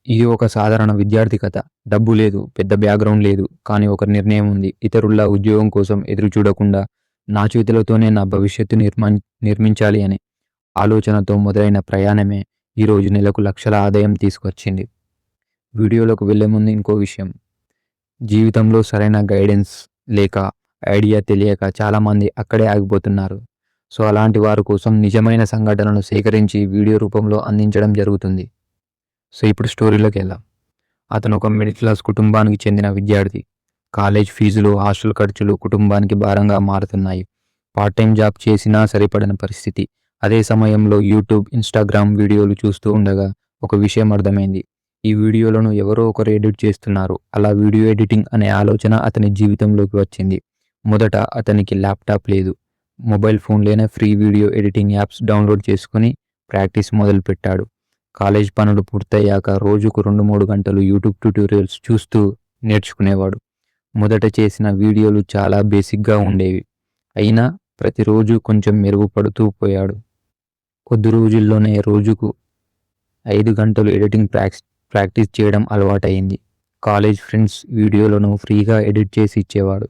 ఇది ఒక సాధారణ విద్యార్థి కథ. డబ్బు లేదు, పెద్ద బ్యాక్‌గ్రౌండ్ లేదు. కానీ ఒక నిర్ణయం ఉంది. ఇతరుల ఉద్యోగం కోసం ఎదురు చూడకుండా నా చేతులతోనే నా భవిష్యత్తు నిర్మించాలి అనే ఆలోచనతో మొదలైన ప్రయాణమే ఈరోజు నెలకు లక్షల ఆదాయం తీసుకొచ్చింది. వీడియోలోకి వెళ్ళే ముందు ఇంకో విషయం. జీవితంలో సరైన గైడెన్స్ లేక, ఐడియా తెలియక చాలామంది అక్కడే ఆగిపోతున్నారు. సో అలాంటి వారి కోసం నిజమైన సంఘటనలను సేకరించి వీడియో రూపంలో అందించడం జరుగుతుంది. సో ఇప్పుడు స్టోరీలోకి వెళ్దాం. అతను ఒక మిడిల్ క్లాస్ కుటుంబానికి చెందిన విద్యార్థి. కాలేజ్ ఫీజులు, హాస్టల్ ఖర్చులు కుటుంబానికి భారంగా మారుతున్నాయి. పార్ట్ టైం జాబ్ చేసినా సరిపడని పరిస్థితి. అదే సమయంలో యూట్యూబ్, ఇన్స్టాగ్రామ్ వీడియోలు చూస్తూ ఉండగా ఒక విషయం అర్థమైంది. ఈ వీడియోలను ఎవరో ఒకరు ఎడిట్ చేస్తున్నారు. అలా వీడియో ఎడిటింగ్ అనే ఆలోచన అతని జీవితంలోకి వచ్చింది. మొదట అతనికి ల్యాప్టాప్ లేదు. మొబైల్ ఫోన్లోనే free video editing apps download చేసుకుని ప్రాక్టీస్ మొదలుపెట్టాడు. కాలేజ్ పనులు పూర్తయ్యాక రోజుకు 2-3 గంటలు యూట్యూబ్ ట్యుటోరియల్స్ చూస్తూ నేర్చుకునేవాడు. మొదట చేసిన వీడియోలు చాలా బేసిక్గా ఉండేవి. అయినా ప్రతిరోజు కొంచెం మెరుగుపడుతూ పోయాడు. కొద్ది రోజుల్లోనే రోజుకు 5 గంటలు ఎడిటింగ్ ప్రాక్టీస్ చేయడం అలవాటయింది. కాలేజ్ ఫ్రెండ్స్ వీడియోలను ఫ్రీగా ఎడిట్ చేసి ఇచ్చేవాడు.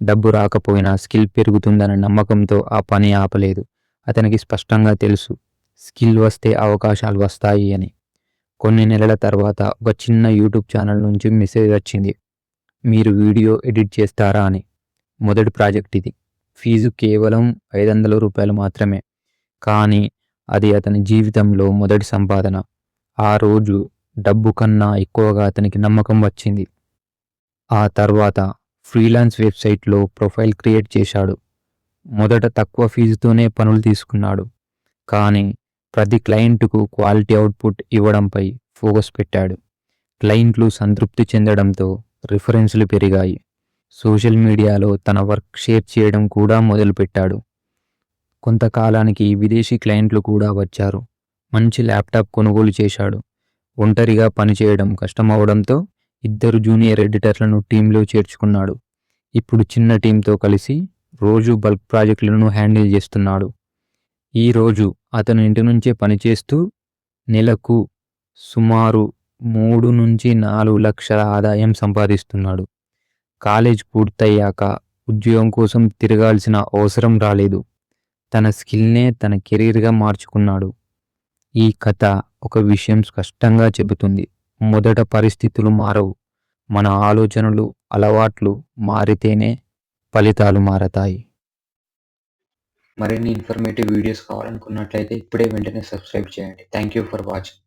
డబ్బు రాకపోయినా స్కిల్ పెరుగుతుందనే నమ్మకంతో ఆ పని ఆపలేదు. అతనికి స్పష్టంగా తెలుసు, స్కిల్ వస్తే అవకాశాలు వస్తాయి అని. కొన్ని నెలల తర్వాత ఒక చిన్న యూట్యూబ్ ఛానల్ నుంచి మెసేజ్ వచ్చింది, మీరు వీడియో ఎడిట్ చేస్తారా అని. మొదటి ప్రాజెక్ట్ ఇది. ఫీజు కేవలం 500 రూపాయలు మాత్రమే. కానీ అది అతని జీవితంలో మొదటి సంపాదన. ఆ రోజు డబ్బు కన్నా ఎక్కువగా అతనికి నమ్మకం వచ్చింది. ఆ తర్వాత ఫ్రీలాన్స్ వెబ్సైట్లో ప్రొఫైల్ క్రియేట్ చేశాడు. మొదట తక్కువ ఫీజుతోనే పనులు తీసుకున్నాడు. కానీ ప్రతి క్లయింట్కు క్వాలిటీ అవుట్పుట్ ఇవ్వడంపై ఫోకస్ పెట్టాడు. క్లయింట్లు సంతృప్తి చెందడంతో రిఫరెన్స్లు పెరిగాయి. సోషల్ మీడియాలో తన వర్క్ షేర్ చేయడం కూడా మొదలుపెట్టాడు. కొంతకాలానికి విదేశీ క్లయింట్లు కూడా వచ్చారు. మంచి ల్యాప్టాప్ కొనుగోలు చేశాడు. ఒంటరిగా పనిచేయడం కష్టమవడంతో 2 జూనియర్ ఎడిటర్లను టీంలో చేర్చుకున్నాడు. ఇప్పుడు చిన్న టీంతో కలిసి రోజు బల్క్ ప్రాజెక్టులను హ్యాండిల్ చేస్తున్నాడు. ఈరోజు అతను ఇంటి నుంచే పనిచేస్తూ నెలకు సుమారు 3-4 లక్షల ఆదాయం సంపాదిస్తున్నాడు. కాలేజ్ పూర్తయ్యాక ఉద్యోగం కోసం తిరగాల్సిన అవసరం రాలేదు. తన స్కిల్నే తన కెరీర్గా మార్చుకున్నాడు. ఈ కథ ఒక విషయం స్పష్టంగా చెబుతుంది. మొదట పరిస్థితులు మారవు. మన ఆలోచనలు, అలవాట్లు మారితేనే ఫలితాలు మారతాయి. మరిన్ని ఇన్ఫర్మేటివ్ వీడియోస్ కావాలనుకున్నట్లయితే ఇప్పుడే వెంటనే సబ్స్క్రైబ్ చేయండి. Thank you for watching.